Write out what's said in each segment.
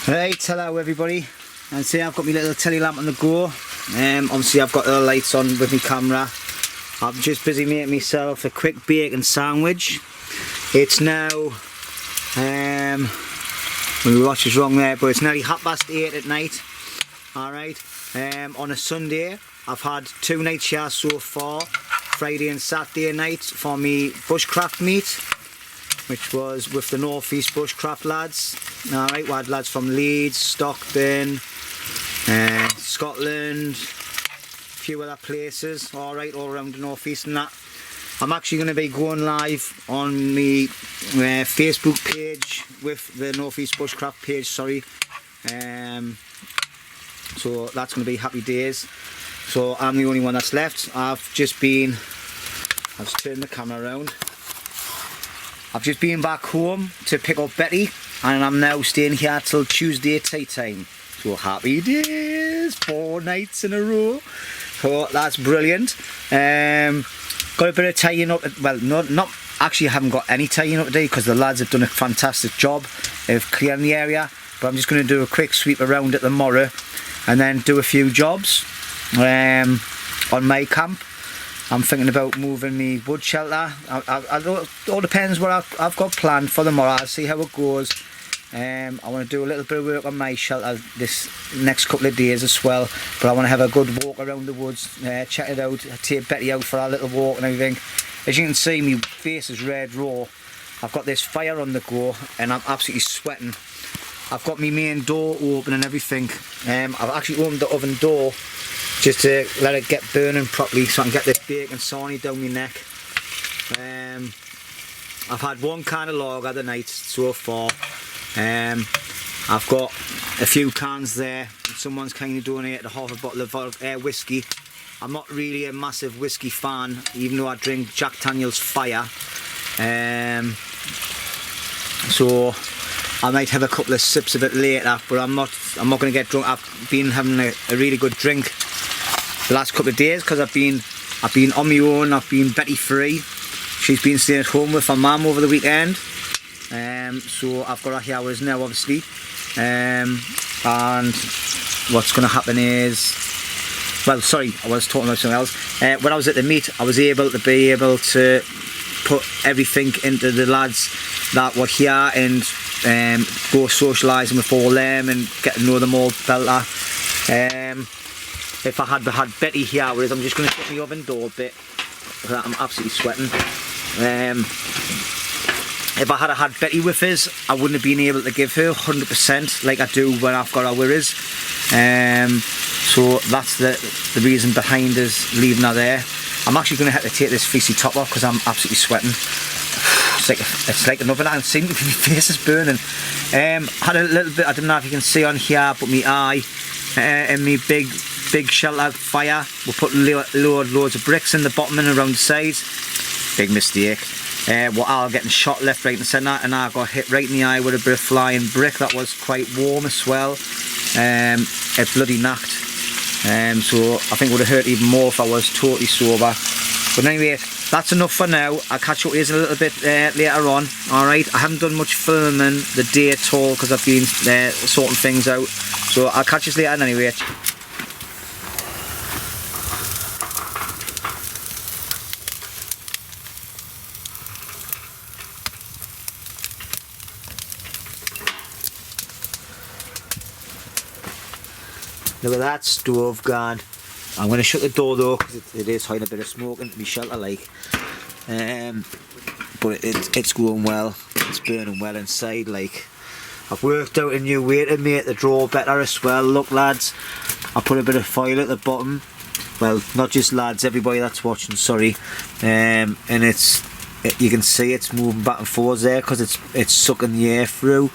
Right, hello everybody. And see, I've got my little telly lamp on the go. Obviously I've got the lights on with my camera. I'm just busy making myself a quick bacon sandwich. It's now, my watch is wrong there, but it's nearly 8:30 at night. Alright, on a Sunday, I've had 2 nights here so far, Friday and Saturday night for me bushcraft meet, which was with the North East Bushcraft lads. Alright, we had lads from Leeds, Stockton, Scotland, a few other places, alright, all around the North East and that. I'm actually going to be going live on my Facebook page with the North East Bushcraft page, sorry. So that's going to be happy days. So I'm the only one that's left. I'll just turn the camera around. I've just been back home to pick up Betty, and I'm now staying here till Tuesday tea time. So happy days, 4 nights in a row. So that's brilliant. Got a bit of tidying up. Well, not actually, I haven't got any tidying up today because the lads have done a fantastic job of clearing the area. But I'm just going to do a quick sweep around it tomorrow, and then do a few jobs on my camp. I'm thinking about moving my wood shelter. It all depends what I've got planned for tomorrow. I'll see how it goes. I want to do a little bit of work on my shelter this next couple of days as well. But I want to have a good walk around the woods, check it out, take Betty out for our little walk and everything. As you can see, my face is red raw. I've got this fire on the go and I'm absolutely sweating. I've got my main door open and everything. I've actually opened the oven door just to let it get burning properly so I can get this bacon sarnie down my neck. I've had one kind of log of the night so far. I've got a few cans there. Someone's kindly donated a half a bottle of whiskey. I'm not really a massive whiskey fan, even though I drink Jack Daniel's Fire. So I might have a couple of sips of it later, but I'm not going to get drunk. I've been having a really good drink the last couple of days because I've been on my own. I've been Betty free. She's been staying at home with her mum over the weekend. So I've got her here with us now, obviously. And what's going to happen is, well, sorry, I was talking about something else. When I was at the meet, I was able to put everything into the lads that were here and go socialising with all them and get to know them all better. If I had Betty here with us, I'm just going to shut my oven door a bit because I'm absolutely sweating. If I had Betty with us, I wouldn't have been able to give her 100% like I do when I've got her with us. So that's the reason behind us leaving her there. I'm actually going to have to take this fleecy top off because I'm absolutely sweating. It's like another night. See, my face is burning. Had a little bit, I don't know if you can see on here, but my eye and my big shelter fire. We'll put loads of bricks in the bottom and around the sides. Big mistake. What I'll getting shot left, right and centre, and I got hit right in the eye with a bit of flying brick. That was quite warm as well. It bloody knocked. So I think it would have hurt even more if I was totally sober. But anyway, that's enough for now. I'll catch up with you a little bit later on. Alright, I haven't done much filming the day at all because I've been sorting things out. So I'll catch you later anyway. Look at that stove, God. I'm going to shut the door though because it is hiding a bit of smoke into my shelter like. But it's going well. It's burning well inside like. I've worked out a new way to make the drawer better as well. Look lads, I put a bit of foil at the bottom. Well, not just lads, everybody that's watching, sorry. And you can see it's moving back and forwards there because it's sucking the air through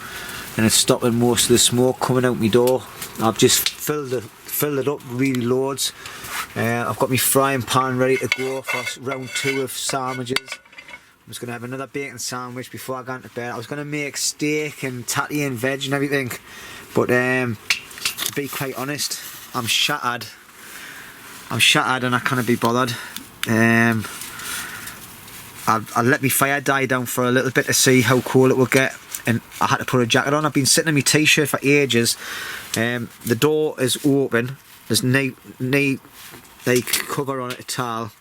and it's stopping most of the smoke coming out my door. I've just filled it up really loads. I've got my frying pan ready to go for round 2 of sandwiches. I'm just going to have another bacon sandwich before I go into bed. I was going to make steak and tatty and veg and everything, but to be quite honest, I'm shattered and I can't be bothered. I let my fire die down for a little bit to see how cool it would get, and I had to put a jacket on. I've been sitting in my t-shirt for ages. The door is open. There's no like cover on it at all.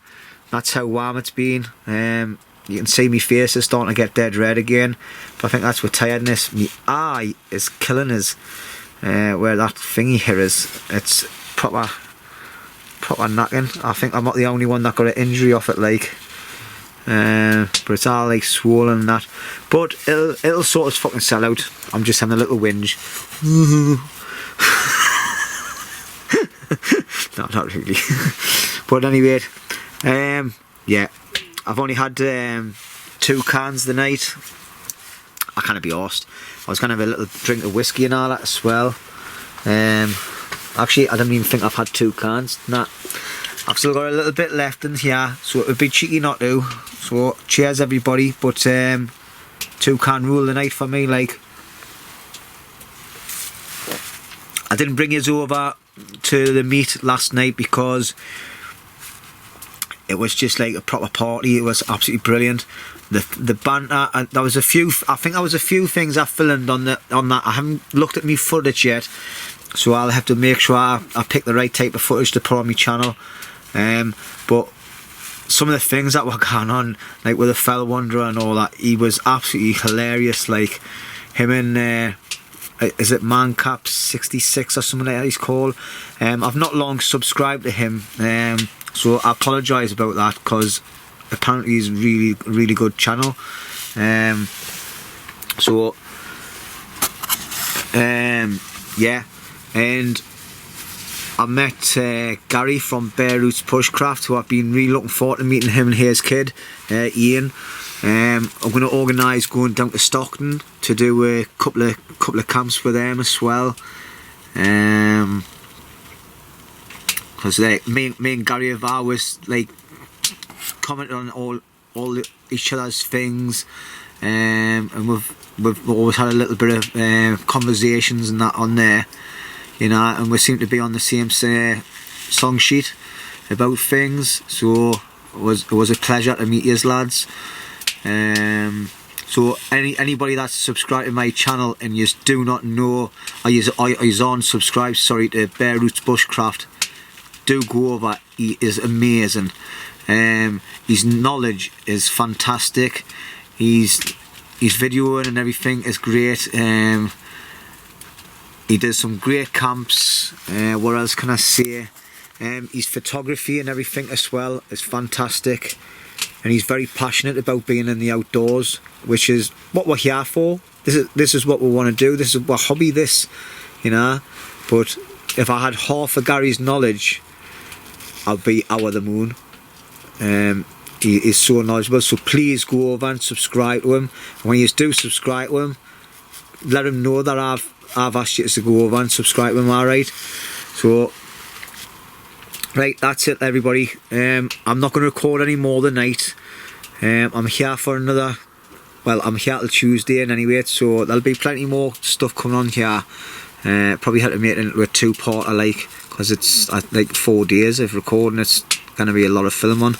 That's how warm it's been. You can see my face is starting to get dead red again, but I think that's with tiredness. My eye is killing us. Where that thingy here is, it's proper knacking. I think I'm not the only one that got an injury off it, like. But it's all like swollen and that. But it'll sort of fucking sell out. I'm just having a little whinge. No, not really. But anyway, yeah, I've only had 2 cans the night. I can't be arsed. I was gonna have a little drink of whiskey and all that as well. Actually, I don't even think I've had 2 cans. Nah, I've still got a little bit left in here, so it would be cheeky not to. So cheers everybody, but 2 can rule the night for me. Like, I didn't bring yous over to the meet last night because it was just like a proper party. It was absolutely brilliant. The banter, and there was a few. I think there was a few things I filmed on that. I haven't looked at me footage yet, so I'll have to make sure I pick the right type of footage to put on my channel. But some of the things that were going on, like with the fellow wanderer and all that, he was absolutely hilarious. Like him and is it Mancap 66 or something like that he's called. I've not long subscribed to him, so I apologise about that, because apparently he's really good channel. Yeah, and I met Gary from BUSHCRAFT, who I've been really looking forward to meeting him and his kid, Ian. I'm going to organise going down to Stockton to do a couple of camps with them as well. Because me and Gary have always like commented on all each other's things, and we've always had a little bit of conversations and that on there, you know, and we seem to be on the same song sheet about things. So it was a pleasure to meet you lads. So anybody that's subscribed to my channel and you do not know, or you're unsubscribed, sorry, to Bare Roots Bushcraft, do go over. He is amazing. His knowledge is fantastic. His videoing and everything is great. He does some great camps. What else can I say? His photography and everything as well is fantastic, and he's very passionate about being in the outdoors, which is what we're here for. This is what we want to do. This is our hobby, this, you know. But if I had half of Gary's knowledge, I'd be over the moon. He is so knowledgeable, so please go over and subscribe to him. And when you do subscribe to him, let him know that I've asked you to go over and subscribe to him, alright? So, right, that's it everybody. I'm not going to record any more tonight. I'm here for another, well, I'm here till Tuesday and anyway, so there'll be plenty more stuff coming on here. Probably had to make it into a 2-parter, like, because it's like 4 days of recording. It's going to be a lot of film on.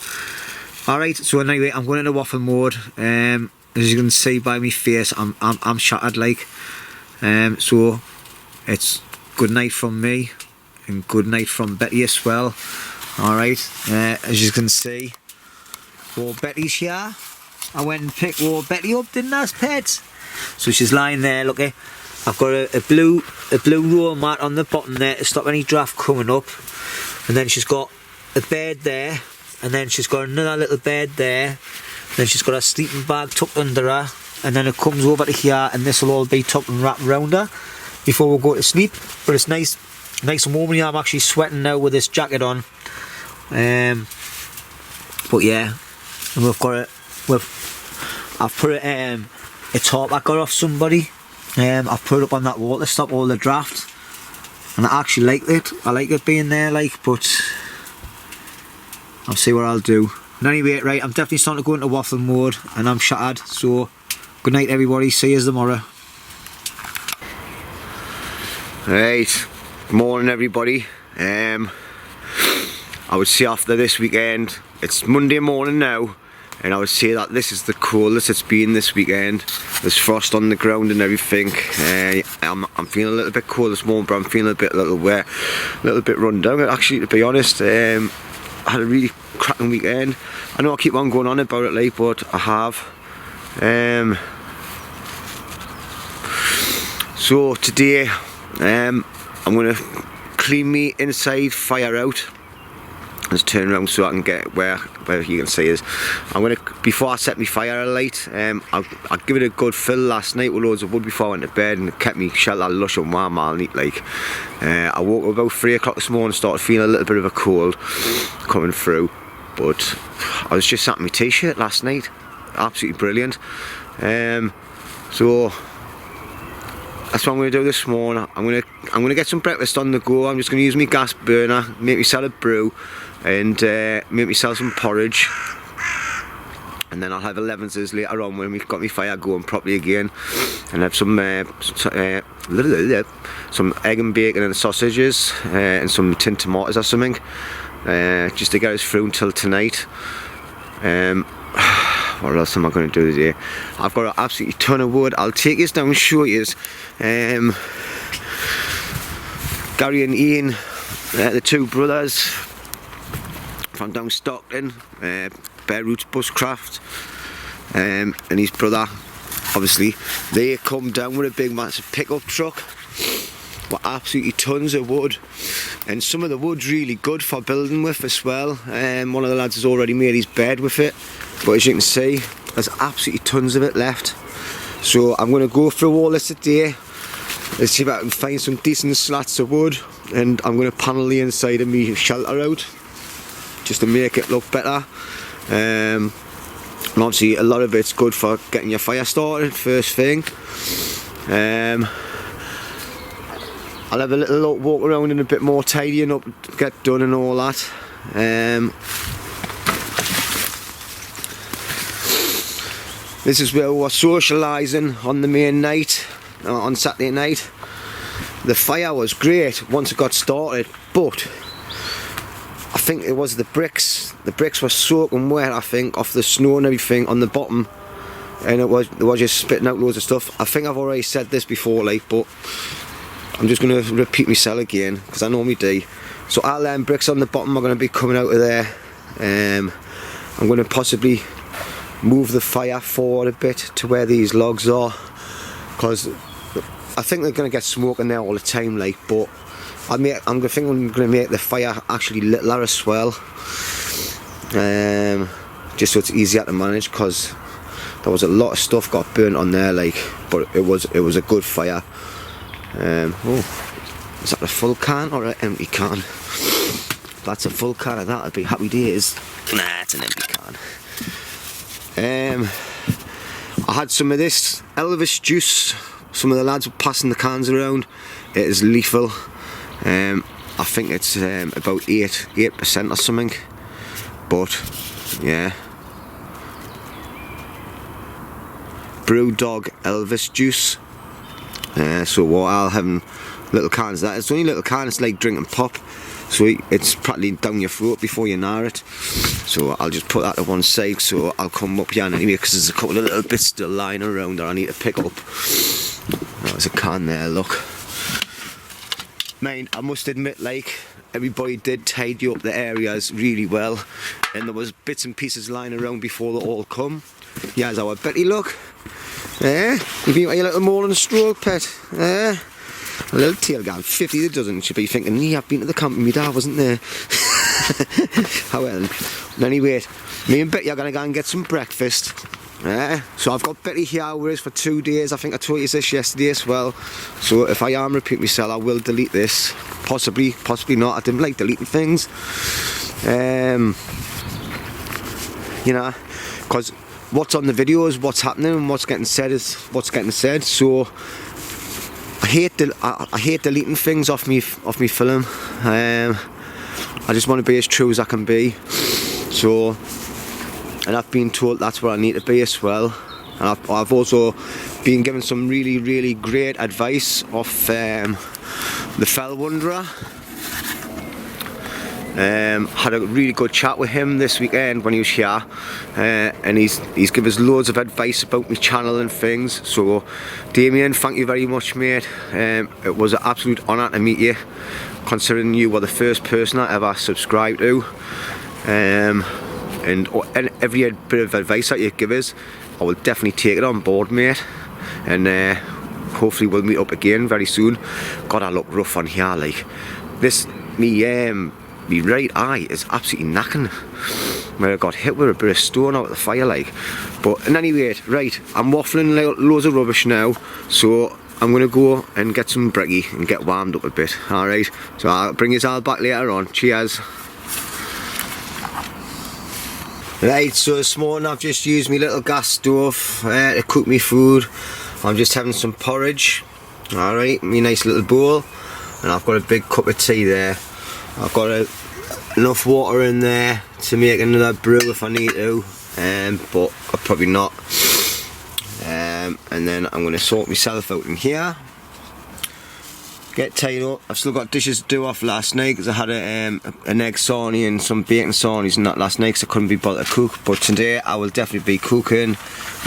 Alright, so anyway, I'm going into waffle mode. As you can see by my face, I'm shattered, like. So it's good night from me and good night from Betty as well. Alright, as you can see, Betty's here. I went and picked Betty up, didn't I, pets? So she's lying there, look. I've got a blue roll mat on the bottom there to stop any draft coming up, and then she's got a bed there, and then she's got another little bed there, then she's got a sleeping bag tucked under her, and then it comes over to here, and this will all be tucked and wrapped around her before we go to sleep. But it's nice and warm here. I'm actually sweating now with this jacket on. But yeah, and I've put a top I got off somebody. I've put it up on that wall to stop all the draft, and I actually like it. I like it being there, like, but I'll see what I'll do. And anyway, right, I'm definitely starting to go into waffle mode, and I'm shattered. So good night everybody, see you tomorrow. Right, morning everybody. I would say after this weekend, it's Monday morning now. and I would say that this is the coldest it's been this weekend. There's frost on the ground and everything. I'm feeling a little bit cold this morning, but I'm feeling a little wet, a little bit run down. Actually, to be honest, I had a really cracking weekend. I know I keep on going on about it, like, but I have. So today, I'm gonna clean me inside fire out. Let's turn around so I can get where you can see is. I'm gonna, before I set my fire alight, I'll give it a good fill last night with loads of wood before I went to bed, and it kept me shelter lush and warm all night. Like, I woke up about 3 o'clock this morning, started feeling a little bit of a cold coming through, but I was just sat in my t-shirt last night, absolutely brilliant. So that's what I'm going to do this morning. I'm going to get some breakfast on the go. I'm just going to use my gas burner, make myself a brew, and make myself some porridge. And then I'll have 11's later on when we've got my fire going properly again, and have some egg and bacon and sausages, and some tinned tomatoes or something, just to get us through until tonight. What else am I going to do today? I've got an absolutely ton of wood. I'll take you down and show you. Gary and Ian, the two brothers from down Stockton, Bear Roots Bushcraft, and his brother, obviously, they come down with a big massive pickup truck with absolutely tons of wood, and some of the wood's really good for building with as well. One of the lads has already made his bed with it, but as you can see, there's absolutely tons of it left. So I'm going to go through all this today. Let's see if I can find some decent slats of wood, and I'm going to panel the inside of my shelter out just to make it look better. And obviously a lot of it's good for getting your fire started first thing. I'll have a little walk around and a bit more tidying up, get done and all that. This is where we were socialising on the main night, on Saturday night. The fire was great once it got started, but I think it was the bricks. The bricks were soaking wet, I think, off the snow and everything on the bottom, and they were just spitting out loads of stuff. I think I've already said this before, like, but I'm just going to repeat myself again because I normally do. So all them bricks on the bottom are going to be coming out of there. I'm going to possibly move the fire forward a bit to where these logs are, because I think they're going to get smoke in there all the time, like, but I'm going to make the fire actually littler as well, just so it's easier to manage, because there was a lot of stuff got burnt on there, like, but it was a good fire. Oh, is that a full can or an empty can? If that's a full can of that, I'd be happy days. Nah, it's an empty can. I had some of this Elvis juice. Some of the lads were passing the cans around. It is lethal. I think it's about 8% or something. But yeah, Brew Dog Elvis juice. So what I'll have little cans of that. It's only little cans, it's like drinking pop. So it's practically down your throat before you gnaw it. So I'll just put that to one side, so I'll come up here anyway, because there's a couple of little bits still lying around that I need to pick up. There's a can there, look. I must admit, like, everybody did tidy up the areas really well, and there was bits and pieces lying around before they all come. Here's our Betty, look. You've been your little morning stroke, pet. A little tail gone 50 the dozen. She'll be thinking, yeah, I've been to the camp with my dad, wasn't there? How well. Anyway, me and Betty are going to go and get some breakfast. So I've got Betty here with us for 2 days. I think I told you this yesterday as well. So if I am repeating myself, I will delete this. Possibly not. I didn't like deleting things. You know, because what's on the video is what's happening, and what's getting said is what's getting said. So I hate deleting things off me film. I just want to be as true as I can be. So, and I've been told that's where I need to be as well. And I've also been given some really great advice off the Fell Wanderer. Had a really good chat with him this weekend when he was here, and he's given us loads of advice about my channel and things. So Damien, thank you very much, mate. It was an absolute honour to meet you, considering you were the first person I ever subscribed to. And every bit of advice that you give us, I will definitely take it on board, mate. And hopefully we'll meet up again very soon. God, I look rough on here, like this. Me right eye is absolutely knacking, where I got hit with a bit of stone out of the fire, like. But in any rate, right, I'm waffling loads of rubbish now, so I'm gonna go and get some brekkie and get warmed up a bit. Alright, so I'll bring you all back later on. Cheers. Right, so this morning I've just used my little gas stove to cook me food. I'm just having some porridge. Alright, me nice little bowl, and I've got a big cup of tea there. I've got enough water in there to make another brew if I need to, but I'll probably not. And then I'm going to sort myself out in here, get tied up. I've still got dishes to do off last night because I had an egg sarnie and some bacon sarnies and that last night because I couldn't be bothered to cook. But today I will definitely be cooking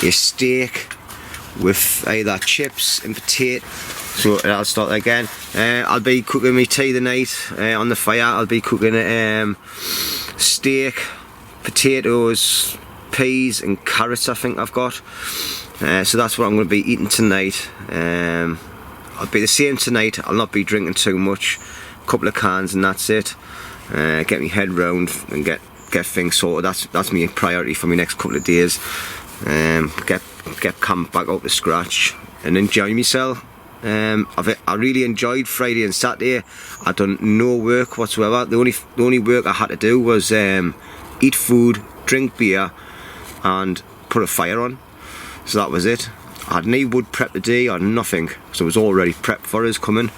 a steak with either chips and potato. So I'll start again. I'll be cooking my tea tonight on the fire. I'll be cooking steak, potatoes, peas and carrots I think I've got. So that's what I'm going to be eating tonight. I'll be the same tonight. I'll not be drinking too much. A couple of cans and that's it. Get my head round and get things sorted. That's my priority for my next couple of days. Get camp back up to scratch and enjoy myself. I really enjoyed Friday and Saturday. I done no work whatsoever. The only work I had to do was eat food, drink beer and put a fire on. So that was it. I had no wood prep today or nothing, so it was already prepped for us coming.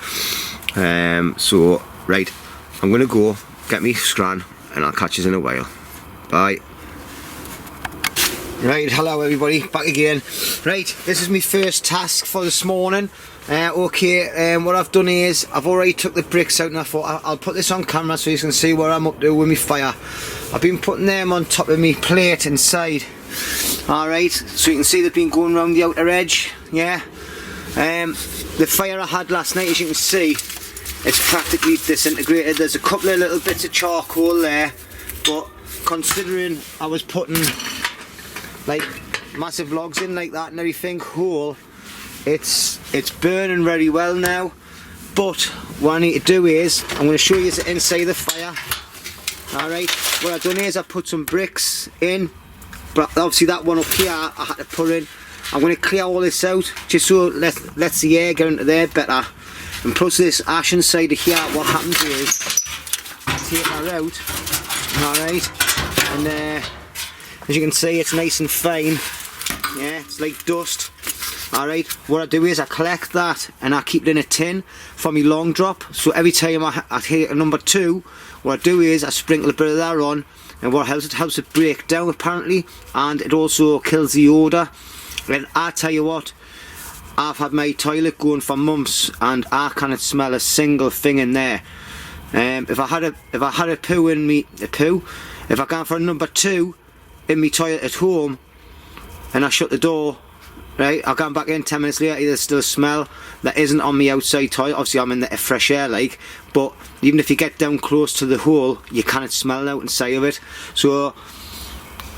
So right, I'm gonna go get me scran and I'll catch you in a while. Bye. Right, hello everybody, back again. Right, this is my first task for this morning. What I've done is I've already took the bricks out and I thought I'll put this on camera so you can see what I'm up to with my fire. I've been putting them on top of my plate inside. Alright, so you can see they've been going around the outer edge, yeah. The fire I had last night, as you can see, it's practically disintegrated. There's a couple of little bits of charcoal there, but considering I was putting like massive logs in like that and everything whole, it's burning very well now. But what I need to do is I'm going to show you the inside of the fire. Alright, what I've done is I put some bricks in, but obviously that one up here I had to put in. I'm going to clear all this out just so let's the air get into there better. And plus this ash inside of here, what happens is I take that out. Alright, and as you can see, it's nice and fine. Yeah, it's like dust. Alright, what I do is I collect that and I keep it in a tin for my long drop. So every time I hit a number 2, what I do is I sprinkle a bit of that on, and what helps it break down apparently, and it also kills the odour. And I tell you what, I've had my toilet going for months and I can't smell a single thing in there. If I had a poo in me, if I gone for a number 2 in my toilet at home and I shut the door, right, I'll go back in 10 minutes later, there's still a smell that isn't on me outside toilet. Obviously I'm in the fresh air like, but even if you get down close to the hole, you can't smell out inside of it. So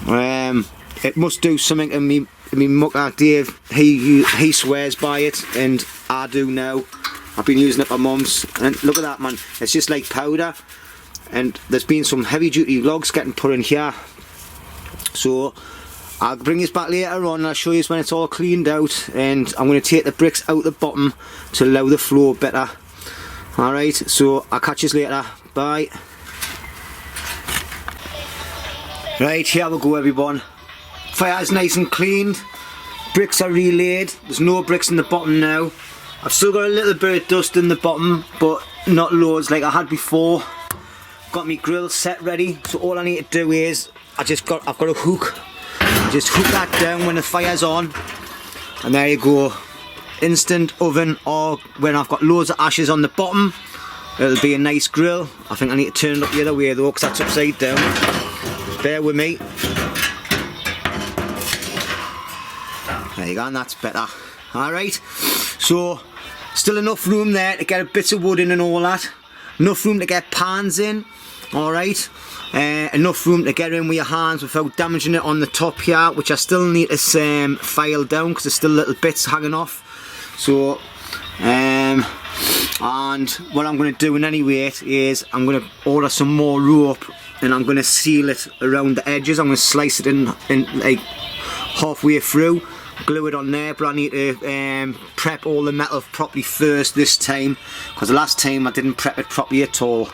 it must do something in me. Mucker Dave, he swears by it, and I do now. I've been using it for months, and look at that, man, it's just like powder. And there's been some heavy duty logs getting put in here, so I'll bring this back later on and I'll show you when it's all cleaned out, and I'm going to take the bricks out the bottom to allow the flow better. Alright, so I'll catch you later. Bye. Right, here we go everyone. Fire's nice and cleaned, bricks are relaid, there's no bricks in the bottom now. I've still got a little bit of dust in the bottom, but not loads like I had before. Got my grill set ready, so all I need to do is I've got a hook. Just hook that down when the fire's on, and there you go. Instant oven, or when I've got loads of ashes on the bottom, it'll be a nice grill. I think I need to turn it up the other way though, because that's upside down. Bear with me. There you go, and that's better. Alright, so still enough room there to get a bit of wood in and all that. Enough room to get pans in. Alright, enough room to get in with your hands without damaging it on the top here, which I still need to file down because there's still little bits hanging off. So, and what I'm going to do in any rate is I'm going to order some more rope and I'm going to seal it around the edges. I'm going to slice it in like halfway through, glue it on there, but I need to prep all the metal properly first this time, because the last time I didn't prep it properly at all.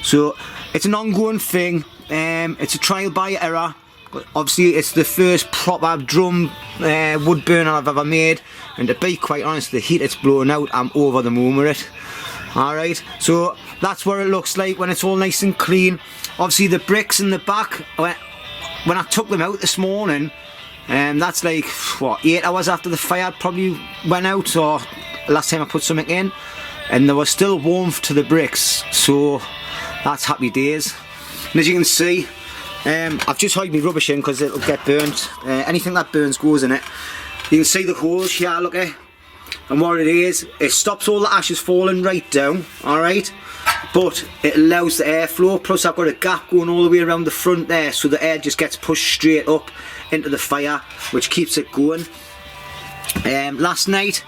So it's an ongoing thing. It's a trial by error. Obviously it's the first proper drum wood burner I've ever made, and to be quite honest, the heat it's blowing out, I'm over the moon with it. Alright, so that's what it looks like when it's all nice and clean. Obviously the bricks in the back, when I took them out this morning, that's like, what, 8 hours after the fire probably went out, or last time I put something in, and there was still warmth to the bricks, so that's happy days. And as you can see, I've just hid my rubbish in because it'll get burnt. Anything that burns goes in it. You can see the holes here, look at it. And what it is, it stops all the ashes falling right down, alright? But it allows the airflow, plus I've got a gap going all the way around the front there, so the air just gets pushed straight up into the fire, which keeps it going. Last night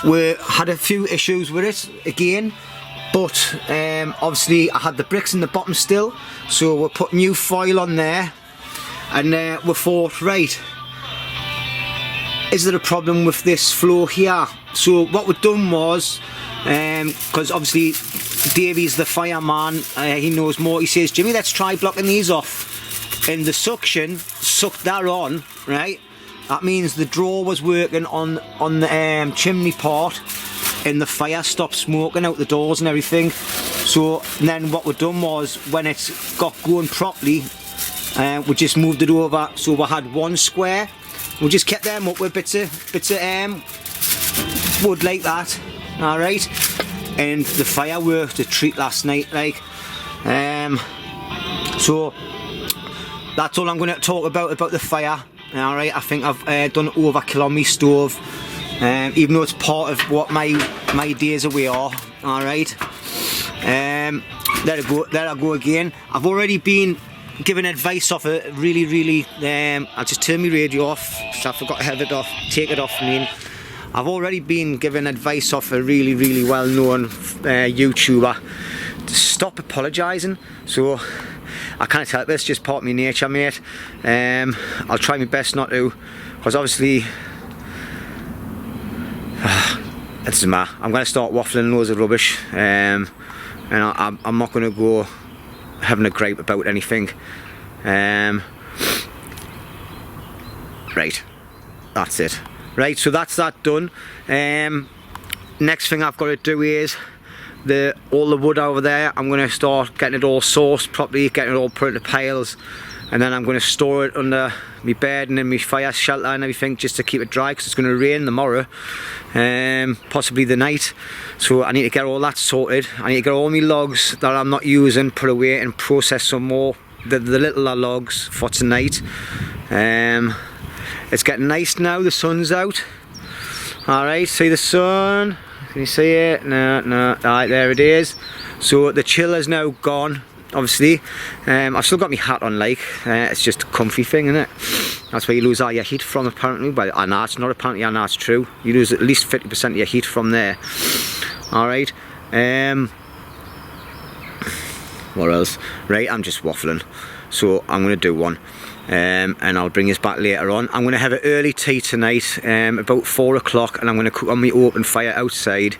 we had a few issues with it again, but obviously I had the bricks in the bottom still, so we put new foil on there, and we thought, right, is there a problem with this floor here? So what we've done was, because obviously Davey's the fireman, he knows more, he says, Jimmy, let's try blocking these off. And the suction sucked that on, right? That means the drawer was working on the chimney part, and the fire stopped smoking out the doors and everything. So then what we've done was, when it got going properly, we just moved it over, so we had one square. We just kept them up with bits of wood like that, alright? And the fire worked a treat last night, like. So that's all I'm going to talk about the fire. Alright, I think I've done overkill on my stove, even though it's part of what my days away are. Alright, there I go again. I've already been giving advice off a really I'll just turn my radio off, so I forgot to have it off, take it off. I've already been giving advice off a really well known YouTuber to stop apologising. So I can't help this, just part of my nature, mate. I'll try my best not to, because obviously it doesn't matter. I'm going to start waffling loads of rubbish, and I'm not going to go having a gripe about anything. Right, that's it. Right, so that's that done. Next thing I've got to do is all the wood over there. I'm going to start getting it all sourced properly, getting it all put into piles, and then I'm going to store it under my bed and in my fire shelter and everything, just to keep it dry, because it's going to rain tomorrow, possibly the night. So I need to get all that sorted. I need to get all my logs that I'm not using put away and process some more, the littler logs for tonight. It's getting nice now, the sun's out. Alright, see the sun? Can you see it? No. Alright, there it is. So the chill is now gone, obviously. I've still got my hat on, like, it's just a comfy thing, isn't it? That's where you lose all your heat from, apparently. Well, I know it's not apparently, I know it's true. You lose at least 50% of your heat from there. Alright. What else? Right, I'm just waffling. So I'm going to do one. And I'll bring this back later on. I'm going to have an early tea tonight, about 4 o'clock, and I'm going to cook on my open fire outside,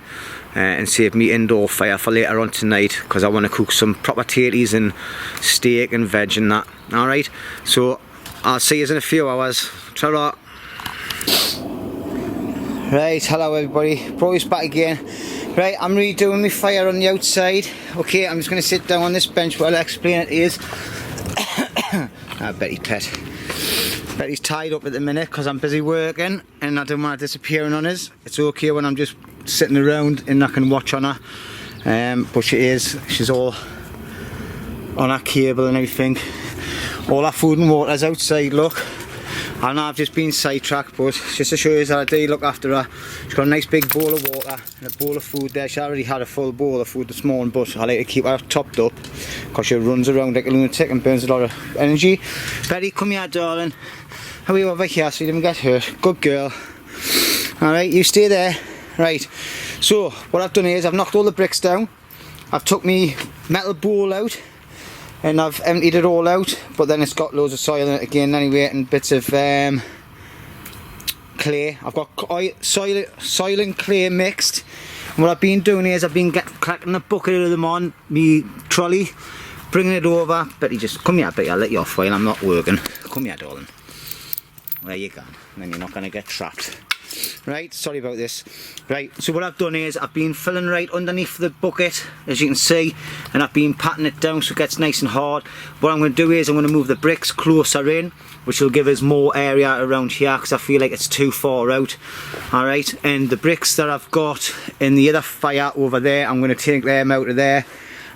and save me indoor fire for later on tonight, because I want to cook some proper tatties and steak and veg and that. Alright, so I'll see you in a few hours. Ta-ra. Right, hello everybody, brought us back again. Right, I'm redoing my fire on the outside. Okay, I'm just going to sit down on this bench while I explain it is. Betty pet. Betty's tied up at the minute because I'm busy working and I don't want her disappearing on us. It's okay when I'm just sitting around and I can watch on her. but she's all on her cable and everything. All our food and water's outside, look. I know I've just been sidetracked, but just to show you that I do look after her. She's got a nice big bowl of water and a bowl of food there. She already had a full bowl of food this morning, but I like to keep her topped up because she runs around like a lunatic and burns a lot of energy. Betty, come here, darling. How are you over here so you didn't get hurt? Good girl. Alright, you stay there. Right, so what I've done is I've knocked all the bricks down. I've took me metal bowl out and I've emptied it all out, but then it's got loads of soil in it again anyway, and bits of clay. I've got soil and clay mixed, and what I've been doing is I've been cracking a bucket of them on me trolley, bringing it over. Betty, just come here, Betty, I'll let you off while I'm not working. Come here, darling. There you go, and then you're not going to get trapped. Right, sorry about this. Right, so what I've done is I've been filling right underneath the bucket, as you can see, and I've been patting it down so it gets nice and hard. What I'm going to do is I'm going to move the bricks closer in, which will give us more area around here because I feel like it's too far out. Alright, and the bricks that I've got in the other fire over there, I'm going to take them out of there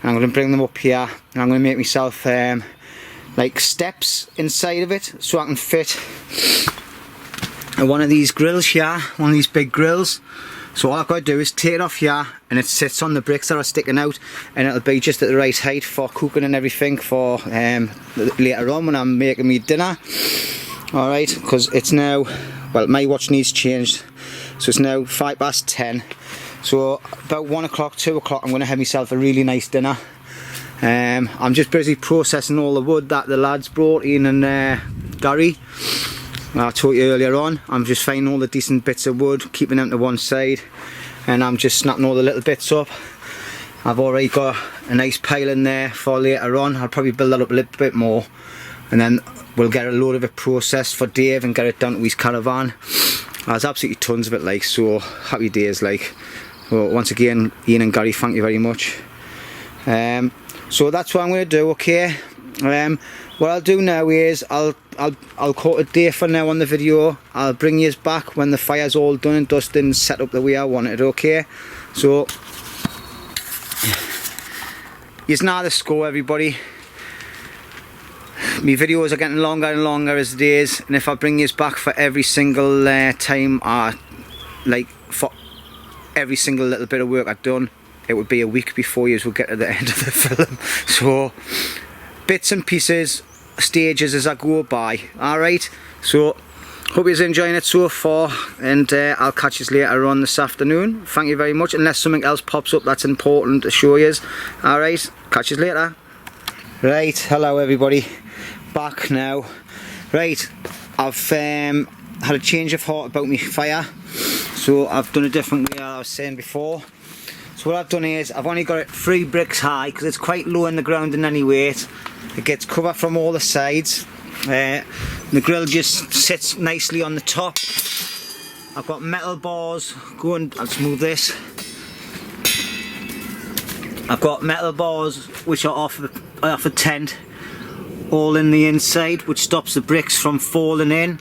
and I'm going to bring them up here, and I'm going to make myself like steps inside of it so I can fit one of these grills here, one of these big grills. So all I've got to do is take it off here and it sits on the bricks that are sticking out, and it'll be just at the right height for cooking and everything for later on when I'm making me dinner. Alright, because it's now, well, my watch needs changed, so it's now 10:05. So about 1 o'clock, 2 o'clock I'm going to have myself a really nice dinner. I'm just busy processing all the wood that the lads brought, Ian and Gary. I told you earlier on, I'm just finding all the decent bits of wood, keeping them to one side, and I'm just snapping all the little bits up. I've already got a nice pile in there for later on. I'll probably build that up a little bit more, and then we'll get a load of it processed for Dave and get it down to his caravan. There's absolutely tons of it, like, so happy days, like. Well, once again, Ian and Gary, thank you very much. So that's what I'm going to do, okay? What I'll do now is I'll call it a day for now on the video. I'll bring you back when the fire's all done and dusted and set up the way I want it, okay? So here's now the score, everybody. My videos are getting longer and longer as the days, and if I bring you back for every single time, like for every single little bit of work I've done, it would be a week before you will get to the end of the film. So bits and pieces, stages as I go by. Alright, so hope you're enjoying it so far, and I'll catch you later on this afternoon. Thank you very much, unless something else pops up that's important to show you. Alright, catch you later. Right, hello everybody, back now. Right, I've had a change of heart about my fire, so I've done a different way, as I was saying before. So what I've done is I've only got it 3 bricks high because it's quite low in the ground in any weight. It gets cover from all the sides. The grill just sits nicely on the top. I've got metal bars going. I'll just move this. I've got metal bars which are off a tent, all in the inside, which stops the bricks from falling in.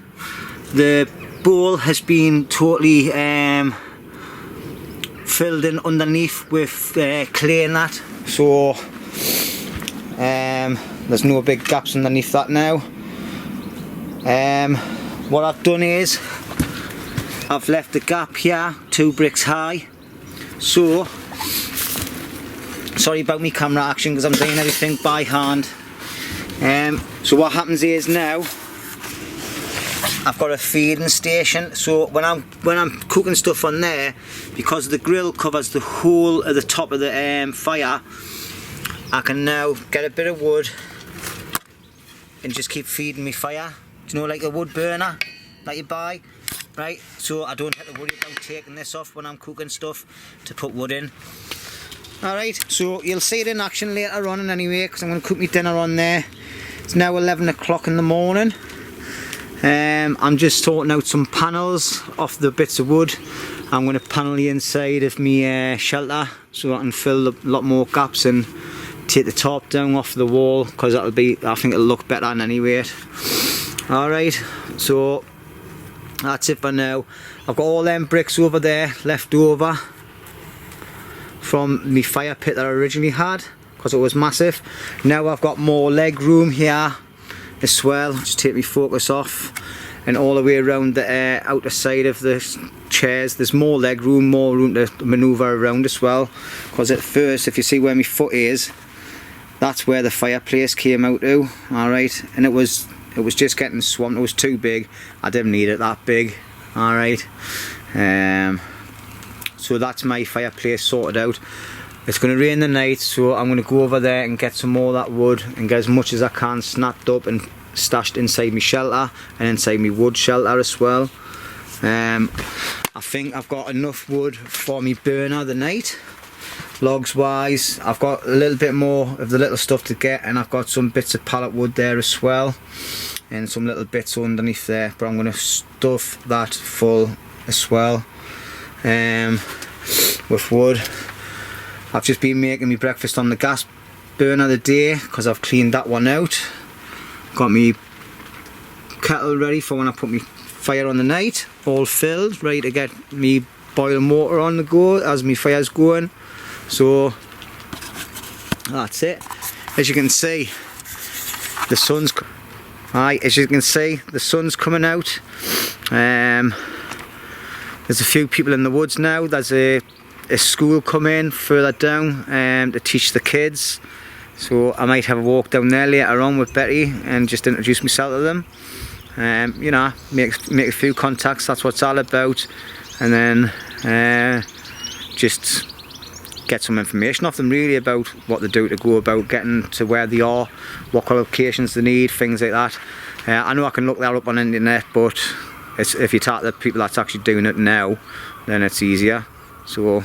The bowl has been totally filled in underneath with clay and that, so there's no big gaps underneath that now. What I've done is I've left the gap here 2 bricks high. So sorry about me camera action because I'm doing everything by hand. So what happens is now I've got a feeding station, so when I'm cooking stuff on there, because the grill covers the whole of the top of the fire, I can now get a bit of wood and just keep feeding me fire. Do you know, like a wood burner that you buy, right? So I don't have to worry about taking this off when I'm cooking stuff to put wood in. Alright, so you'll see it in action later on anyway, because I'm going to cook my dinner on there. It's now 11 o'clock in the morning. I'm just sorting out some panels off the bits of wood. I'm going to panel the inside of my shelter so I can fill a lot more gaps and take the top down off the wall, because I think it'll look better than anyway. Alright, so that's it for now. I've got all them bricks over there left over from the fire pit that I originally had, because it was massive. Now I've got more leg room here as well. Just take my focus off, and all the way around the outer side of the chairs there's more leg room, more room to manoeuvre around as well. Because at first, if you see where my foot is, that's where the fireplace came out to. Alright, and it was just getting swamped. It was too big. I didn't need it that big. Alright, so that's my fireplace sorted out. It's going to rain tonight, so I'm going to go over there and get some more of that wood and get as much as I can snapped up and stashed inside my shelter and inside my wood shelter as well. I think I've got enough wood for me burner the night. Logs wise, I've got a little bit more of the little stuff to get, and I've got some bits of pallet wood there as well, and some little bits underneath there, but I'm going to stuff that full as well with wood. I've just been making me breakfast on the gas burner today because I've cleaned that one out. Got me kettle ready for when I put me fire on the night, all filled, ready to get me boiling water on the go as my fire's going. So that's it. As you can see, the sun's coming out. There's a few people in the woods now. There's a school coming further down to teach the kids. So I might have a walk down there later on with Betty and just introduce myself to them. You know, make a few contacts. That's what it's all about. And then just get some information off them really about what they do to go about getting to where they are, what qualifications they need, things like that. I know I can look that up on the internet, but if you talk to the people that's actually doing it now, then it's easier. So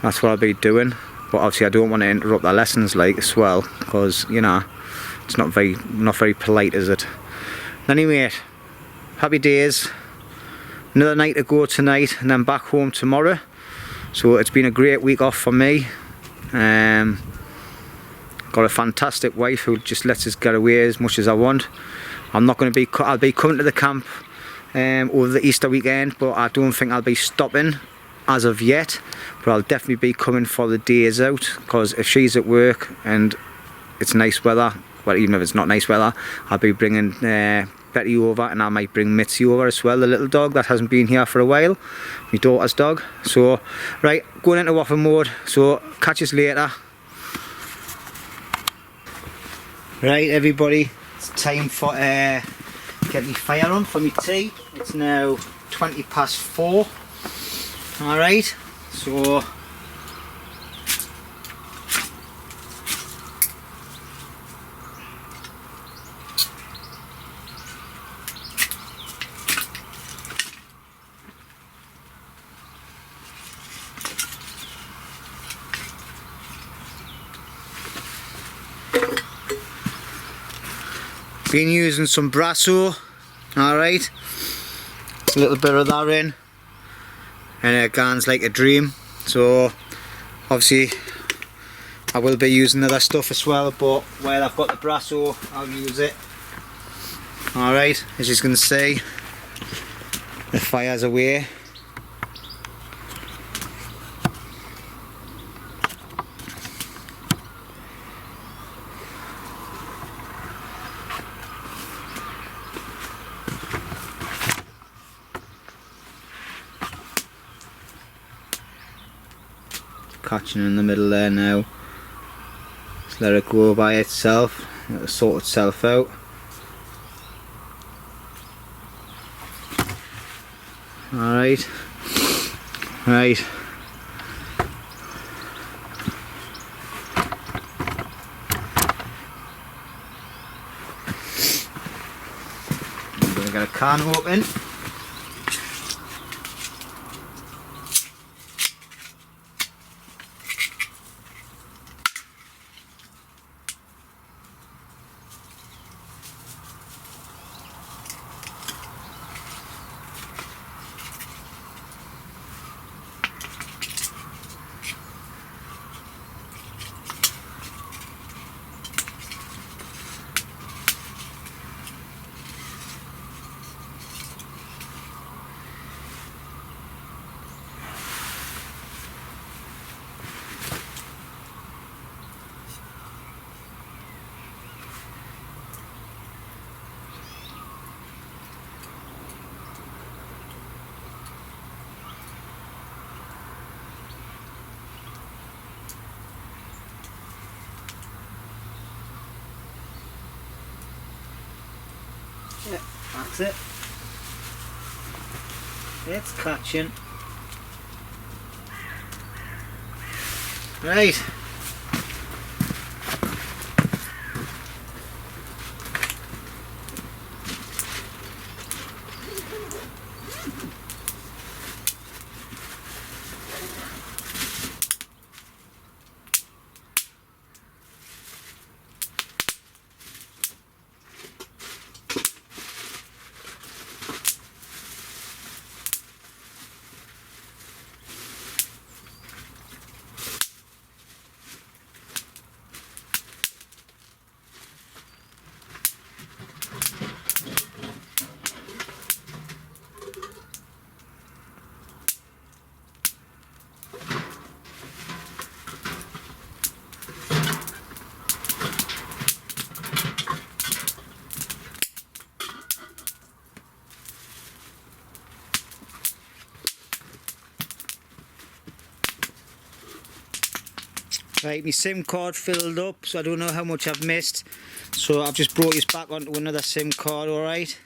that's what I'll be doing. But obviously I don't want to interrupt their lessons like as well, because you know it's not very polite, is it? Anyway, happy days. Another night to go tonight, and then back home tomorrow. So it's been a great week off for me. Got a fantastic wife who just lets us get away as much as I want. I'm not going to be. I'll be coming to the camp over the Easter weekend, but I don't think I'll be stopping as of yet. But I'll definitely be coming for the days out, because if she's at work and it's nice weather, well, even if it's not nice weather, I'll be bringing Betty over, and I might bring Mitzi over as well, the little dog that hasn't been here for a while, my daughter's dog. So right, going into waffle mode, so catch us later. Right everybody, it's time for get me fire on for me tea. It's now 4:20. Alright, so been using some Brasso. Alright, a little bit of that in, and it guns like a dream. So obviously I will be using other stuff as well, but while I've got the Brasso, I'll use it. Alright, as you can see, the fire's away. Catching in the middle there now. Just let it go by itself. It'll sort itself out. Alright. Right. I'm gonna get a can open. That's it. It's catching. Right. Right, my SIM card filled up, so I don't know how much I've missed. So I've just brought this back onto another SIM card, alright.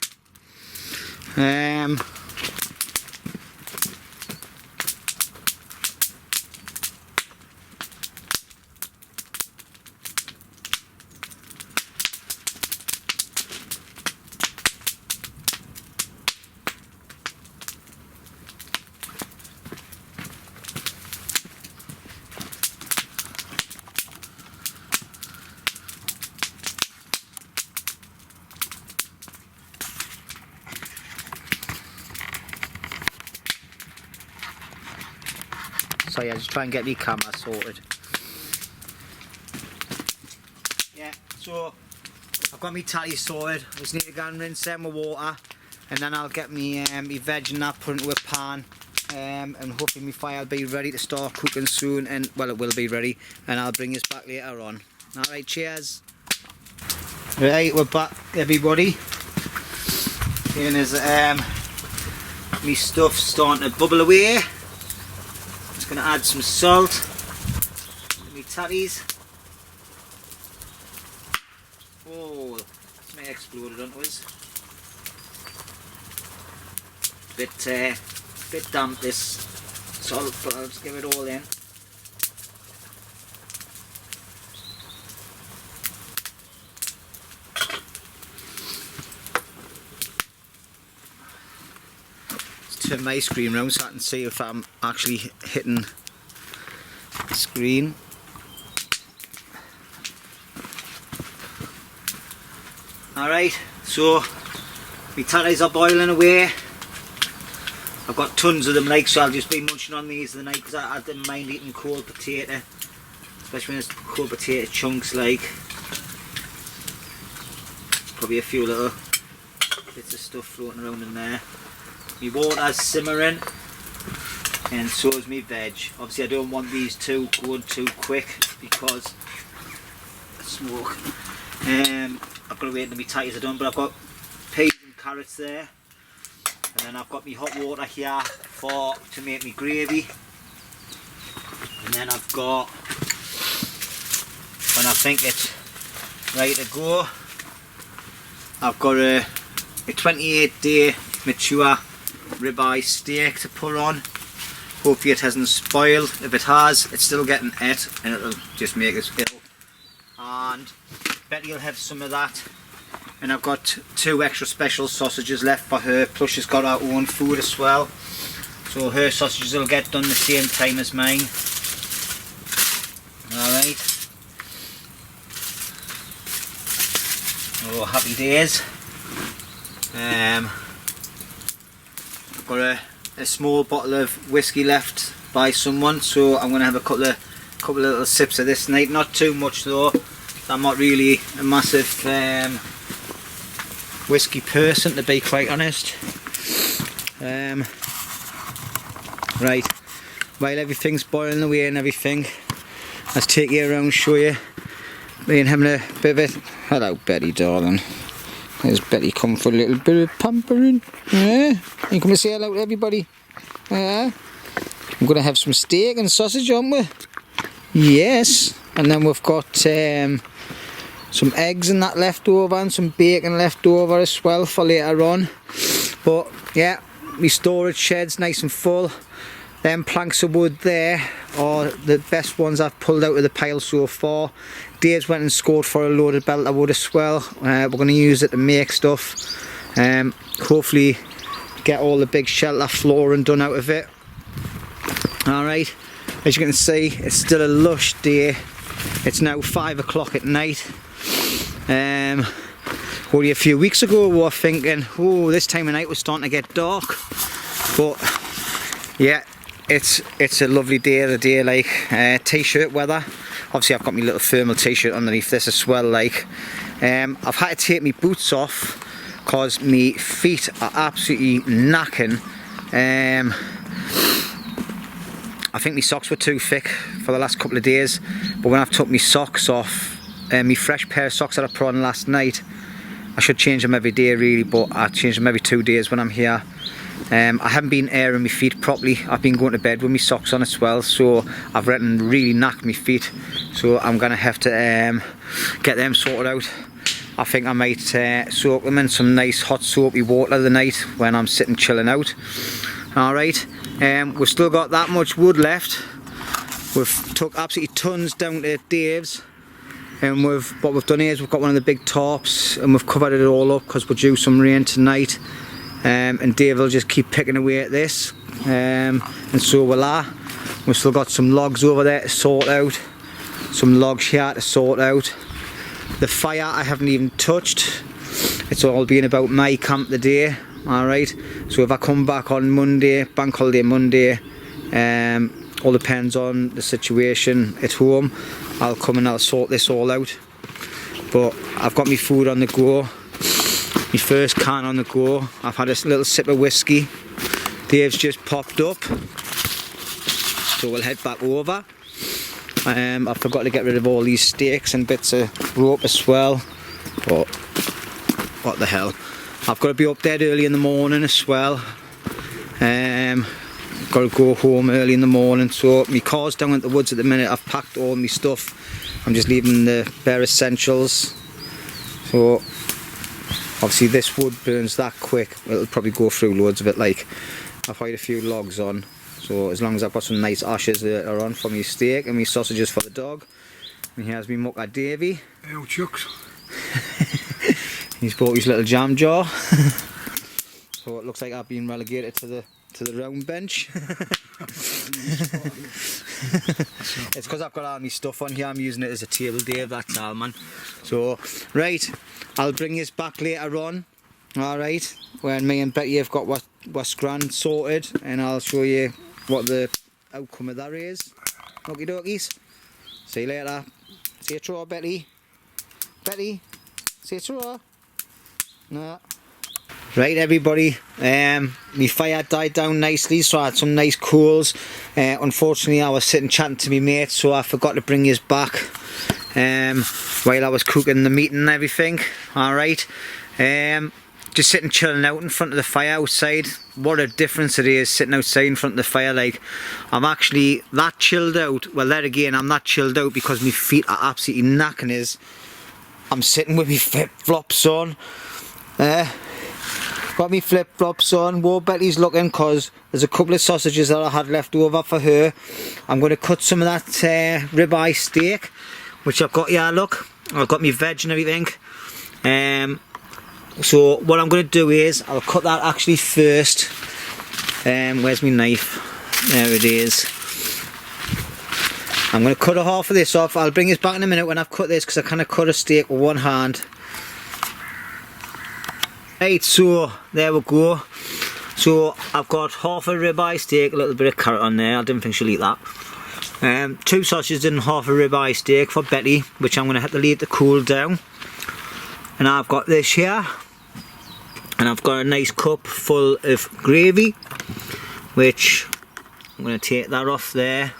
So yeah, just try and get the camera sorted. Yeah, so I've got my tatty sorted. I just need to go and rinse them with water, and then I'll get me veg and that put into a pan, and hopefully my fire will be ready to start cooking soon. And well, it will be ready, and I'll bring this back later on. Alright, cheers. Right, we're back, everybody. Seeing as my stuff's starting to bubble away. Just going to add some salt to my tatties. Oh, that may have exploded onto us. Bit damp this salt, but I'll just give it all in. Turn my screen round so I can see if I'm actually hitting the screen. Alright, so my tatties are boiling away. I've got tons of them, like, so I'll just be munching on these tonight because I didn't mind eating cold potato, especially when it's cold potato chunks, like. Probably a few little bits of stuff floating around in there. My water's simmering, and so is my veg. Obviously I don't want these two going too quick because of smoke. I've got to wait until my tatties are done, but I've got peas and carrots there, and then I've got my hot water here to make my gravy, and then I've got, when I think it's ready to go, I've got a 28-day mature ribeye steak to put on. Hopefully it hasn't spoiled. If it has, it's still getting et, and it'll just make us ill. And Betty will have some of that. And I've got 2 extra special sausages left for her, plus she's got her own food as well. So her sausages will get done the same time as mine. Alright. Oh, happy days. I've got a small bottle of whiskey left by someone, so I'm going to have a couple of little sips of this tonight. Not too much though. I'm not really a massive whiskey person, to be quite honest. Right, while everything's boiling away and everything, let's take you around and show you. Being having a bit of it. Hello Betty darling. There's Betty come for a little bit of pampering. Yeah, you come to say hello to everybody. Yeah. I'm going to have some steak and sausage, aren't we? Yes. And then we've got some eggs and that left over, and some bacon left over as well for later on. But yeah, my storage shed's nice and full. Them planks of wood there are the best ones I've pulled out of the pile so far. Dave's went and scored for a loaded belt of wood as well. We're going to use it to make stuff. Hopefully get all the big shelter flooring done out of it. Alright, as you can see, it's still a lush day. It's now 5 o'clock at night. Only a few weeks ago we were thinking, oh, this time of night was starting to get dark. But yeah, it's a lovely day, the day, like t-shirt weather. Obviously I've got my little thermal t-shirt underneath this as well, like. I've had to take my boots off because my feet are absolutely knacking. I think my socks were too thick for the last couple of days, but when I've took my socks off, my fresh pair of socks that I put on last night, I should change them every day really, but I change them every 2 days when I'm here. I haven't been airing my feet properly. I've been going to bed with my socks on as well, so I've really knocked my feet. So I'm gonna have to get them sorted out. I think I might soak them in some nice hot soapy water the night when I'm sitting chilling out. Alright, we've still got that much wood left. We've took absolutely tons down to Dave's, and what we've done here is we've got one of the big tarps and we've covered it all up because we're due some rain tonight. And Dave will just keep picking away at this, and so will I. We've still got some logs over there to sort out, some logs here to sort out. The fire I haven't even touched. It's all been about my camp today. Alright, so if I come back on Monday, bank holiday Monday, all depends on the situation at home, I'll come and I'll sort this all out. But I've got my food on the go. My first can on the go. I've had a little sip of whiskey. Dave's just popped up, so we'll head back over. I forgot to get rid of all these stakes and bits of rope as well, but what the hell. I've got to be up there early in the morning as well. Got to go home early in the morning, so my car's down at the woods at the minute. I've packed all my stuff. I'm just leaving the bare essentials. So obviously this wood burns that quick, it'll probably go through loads of it. Like, I've hired a few logs on, so as long as I've got some nice ashes later on for my steak and my sausages for the dog. And here's me mucker Davey. Hey, chucks. He's bought his little jam jar. So it looks like I've been relegated to the round bench. It's because I've got all my stuff on here. I'm using it as a table, Dave, that's all, man. So right, I'll bring this back later on. Alright, when me and Betty have got what's grand sorted, and I'll show you what the outcome of that is. Okie dokies. See you later. See you through, Betty. Betty, see you through. No. Right, everybody, my fire died down nicely, so I had some nice coals. Unfortunately I was sitting chatting to my mate, so I forgot to bring his back while I was cooking the meat and everything. Alright, just sitting chilling out in front of the fire outside. What a difference it is sitting outside in front of the fire. Like, I'm actually that chilled out. Well, there again, I'm not chilled out because my feet are absolutely knacking is. I'm sitting with my flip-flops on. Got me flip-flops on. Whoa, Betty's looking because there's a couple of sausages that I had left over for her. I'm going to cut some of that ribeye steak, which I've got here, look. I've got my veg and everything. So what I'm going to do is, I'll cut that actually first. Where's my knife? There it is. I'm going to cut a half of this off. I'll bring this back in a minute when I've cut this, because I kind of cut a steak with one hand. Right, so there we go. So I've got half a ribeye steak, a little bit of carrot on there. I didn't think she'll eat that. 2 sausages and half a ribeye steak for Betty, which I'm going to have to leave to cool down. And I've got this here, and I've got a nice cup full of gravy, which I'm going to take that off there,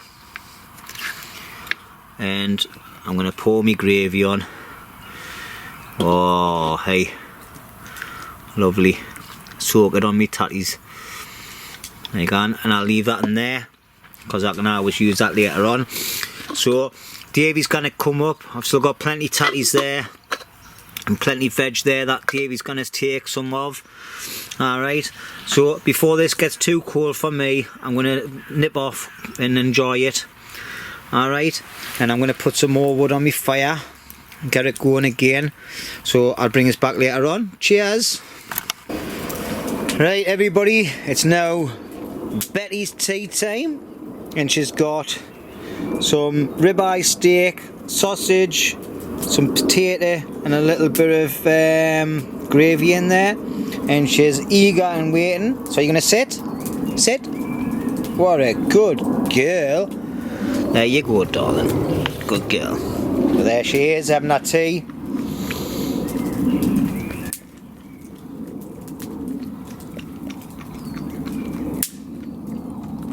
and I'm going to pour my gravy on. Oh, hey. Lovely. Soak it on me tatties. There you go, and I'll leave that in there because I can always use that later on. So Davey's gonna come up. I've still got plenty tatties there. and plenty of veg there that Davey's going to take some of. Alright, so before this gets too cold for me, I'm going to nip off and enjoy it. Alright, and I'm going to put some more wood on my fire and get it going again. So I'll bring us back later on. Cheers! Right everybody, it's now Betty's tea time, and she's got some ribeye steak, sausage, some potato and a little bit of gravy in there, and she's eager and waiting. So you're gonna sit? What a good girl. There you go, darling. Good girl. So there she is having that tea.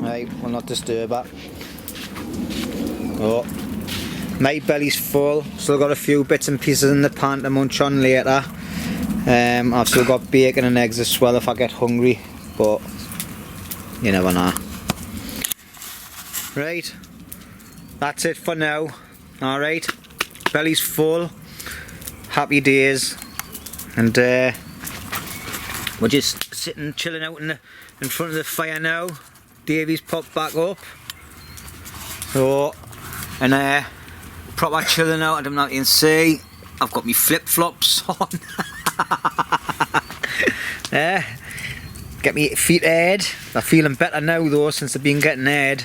Right, we'll not disturb her. Oh, my belly's full. Still got a few bits and pieces in the pan to munch on later. I've still got bacon and eggs as well if I get hungry, but you never know. Right, that's it for now. Alright, belly's full, happy days, and we're just sitting chilling out in front of the fire now. Davey's popped back up, so, and proper chilling out. I don't know if you can see, I've got my flip-flops on. Get me feet aired. They're feeling better now though since they've been getting aired.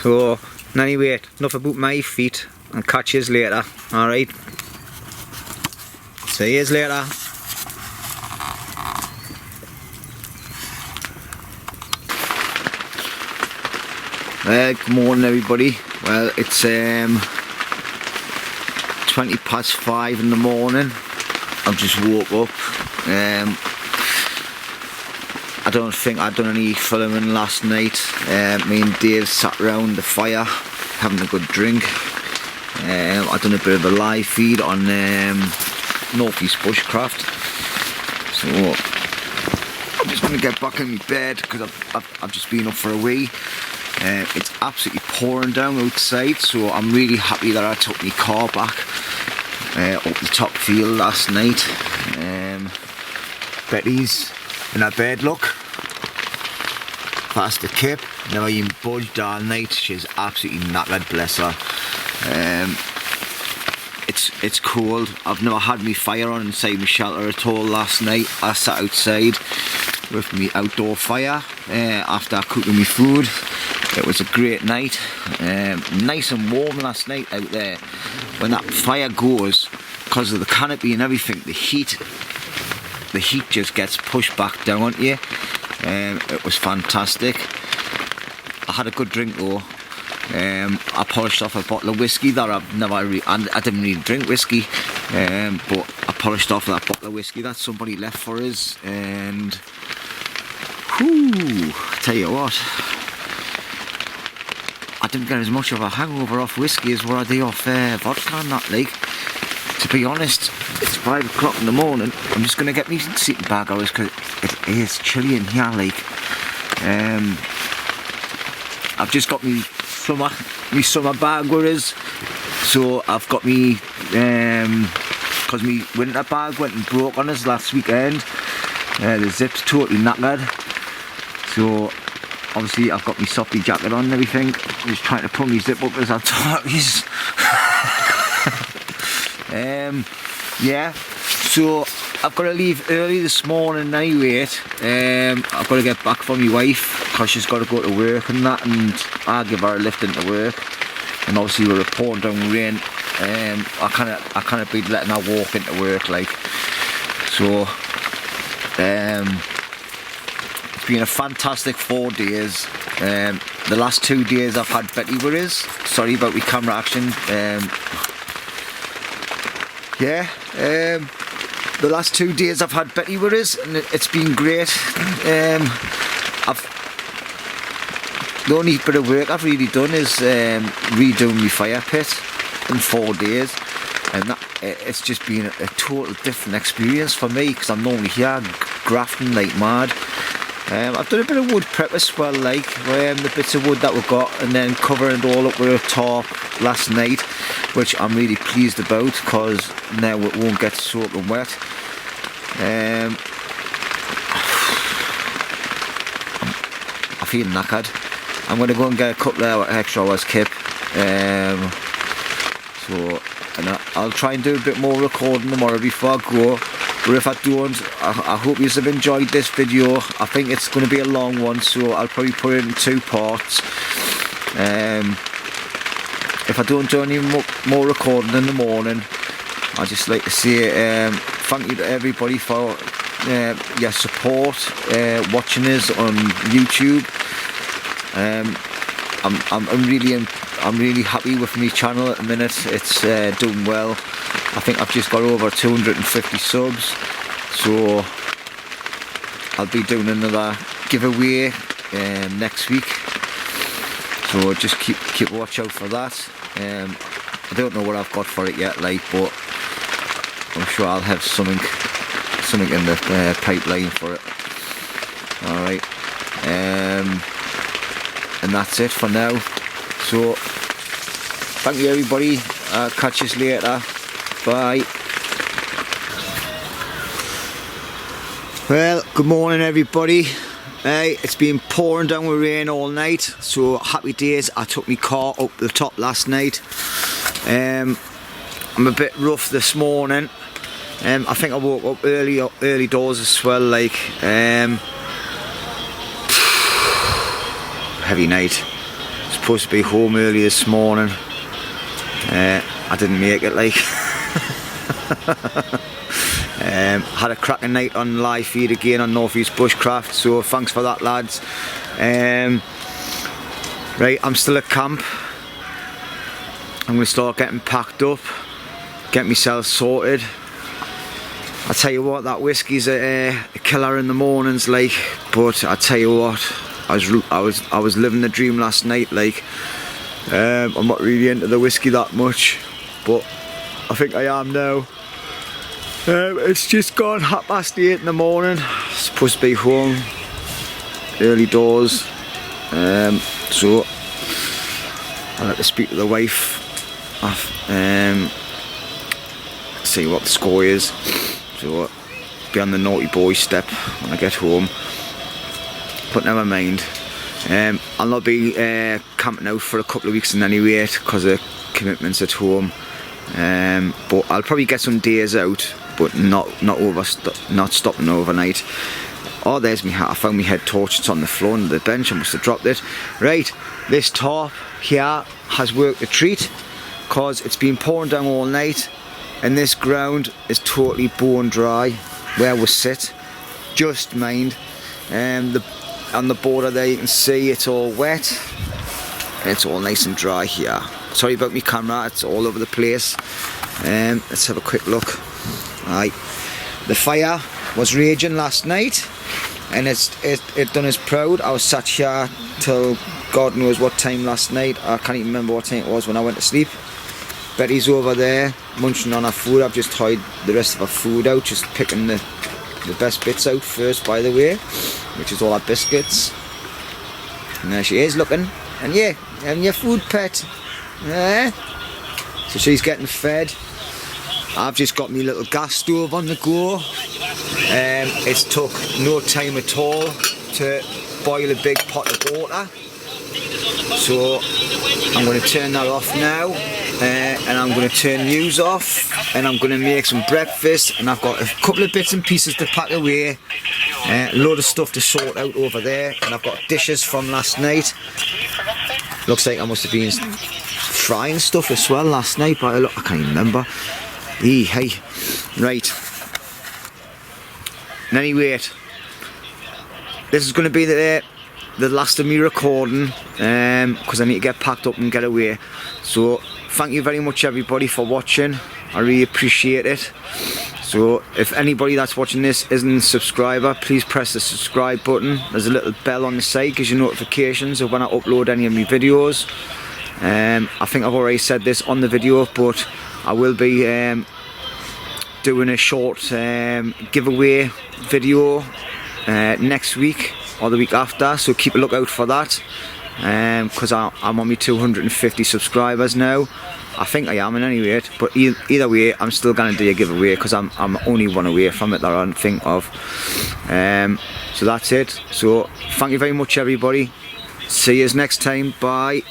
So anyway, enough about my feet, and catch yous later. Alright, see yous later. Good morning everybody. Well, it's 5:20 in the morning. I've just woke up. I don't think I'd done any filming last night. Me and Dave sat around the fire having a good drink. I've done a bit of a live feed on Northeast Bushcraft. So I'm just going to get back in my bed because I've just been up for a wee. It's absolutely pouring down outside, so I'm really happy that I took my car back up the top field last night. Betty's in her bed, look. That's the kip. Never even budged all night. She's absolutely knackered, bless her. It's cold. I've never had my fire on inside my shelter at all last night. I sat outside with my outdoor fire after cooking my food. It was a great night. Nice and warm last night out there. When that fire goes, because of the canopy and everything, the heat just gets pushed back down onto you. It was fantastic. I had a good drink though. I polished off a bottle of whiskey that I've never I didn't really drink whiskey, but I polished off that bottle of whiskey that somebody left for us, and whew, tell you what, I didn't get as much of a hangover off whiskey as what I did off vodka and that, like. To be honest, it's 5 o'clock in the morning. I'm just going to get me sleeping bag hours because it is chilly in here, like. I've just got me summer bag with us. So I've got me, because my winter bag went and broke on us last weekend. The zip's totally knackered. So obviously I've got my softy jacket on and everything. I'm just trying to pull my zip up as I talk. Yeah, so I've got to leave early this morning anyway. I've got to get back for my wife because she's got to go to work and that, and I'll give her a lift into work. And obviously with a pouring down rain, I can't be letting her walk into work, like. So it's been a fantastic 4 days. The last 2 days I've had Betty with us. Sorry about my camera action. Yeah, the last 2 days I've had Betty with us, and it's been great. The only bit of work I've really done is redoing my fire pit in 4 days, and it's just been a total different experience for me because I'm normally here grafting like mad. I've done a bit of wood prep as well, like the bits of wood that we've got, and then covering it all up with a tarp last night, which I'm really pleased about because now it won't get soaking wet. I feel knackered. I'm going to go and get a couple of extra hours kip. And I'll try and do a bit more recording tomorrow before I go. But if I don't, I hope you have enjoyed this video. I think it's going to be a long one, so I'll probably put it in 2 parts. If I don't do any more recording in the morning, I'd just like to say thank you to everybody for your support, watching us on YouTube. I'm really happy with my channel at the minute. It's doing well. I think I've just got over 250 subs, so I'll be doing another giveaway next week. So just keep watch out for that. I don't know what I've got for it yet, like, but I'm sure I'll have something in the pipeline for it. All right, and that's it for now. So thank you everybody. I'll catch you later. Bye. Well, good morning everybody. Hey, it's been pouring down with rain all night, so happy days. I took my car up the top last night. I'm a bit rough this morning. I think I woke up early doors as well, like heavy night. Supposed to be home early this morning. I didn't make it, like. Had a cracking night on live feed again on Northeast Bushcraft, so thanks for that, lads. Right, I'm still at camp. I'm going to start getting packed up, get myself sorted. I tell you what, that whiskey's a killer in the mornings, like. But I tell you what, I was living the dream last night, like. I'm not really into the whiskey that much, but I think I am now. It's just gone 8:30 in the morning. Supposed to be home early doors, so I'll have to speak to the wife, see what the score is. So be on the naughty boy step when I get home, but never mind. I'll not be camping out for a couple of weeks in any rate because of commitments at home. But I'll probably get some days out, but not stopping overnight. Oh, there's me hat. I found my head torch. It's on the floor under the bench. I must have dropped it. Right, this tarp here has worked a treat because it's been pouring down all night, and this ground is totally bone dry where we sit. Just mind, on the border there you can see it's all wet. It's all nice and dry here. Sorry about my camera, it's all over the place. Let's have a quick look. Right, the fire was raging last night, and it done us proud. I was sat here till God knows what time last night. I can't even remember what time it was when I went to sleep. Betty's over there munching on her food. I've just tied the rest of her food out, just picking the best bits out first, by the way, which is all our biscuits. And there she is looking, and yeah, having your food, pet. So she's getting fed. I've just got my little gas stove on the go. It's took no time at all to boil a big pot of water. So I'm going to turn that off now, and I'm going to turn news off, and I'm going to make some breakfast, and I've got a couple of bits and pieces to pack away, a load of stuff to sort out over there, and I've got dishes from last night. Looks like I must have been frying stuff as well last night, but I can't even remember. Hey, right. And anyway, this is going to be the last of me recording, because I need to get packed up and get away. So thank you very much everybody for watching. I really appreciate it. So if anybody that's watching this isn't a subscriber, please press the subscribe button. There's a little bell on the side, gives you notifications of when I upload any of my videos. I think I've already said this on the video, but I will be doing a short giveaway video next week. or the week after, so keep a lookout for that, because I'm on my 250 subscribers now. I think I am in any rate, but either way I'm still going to do a giveaway, because I'm only one away from it that I think of. So that's it. So thank you very much everybody, see you next time, bye.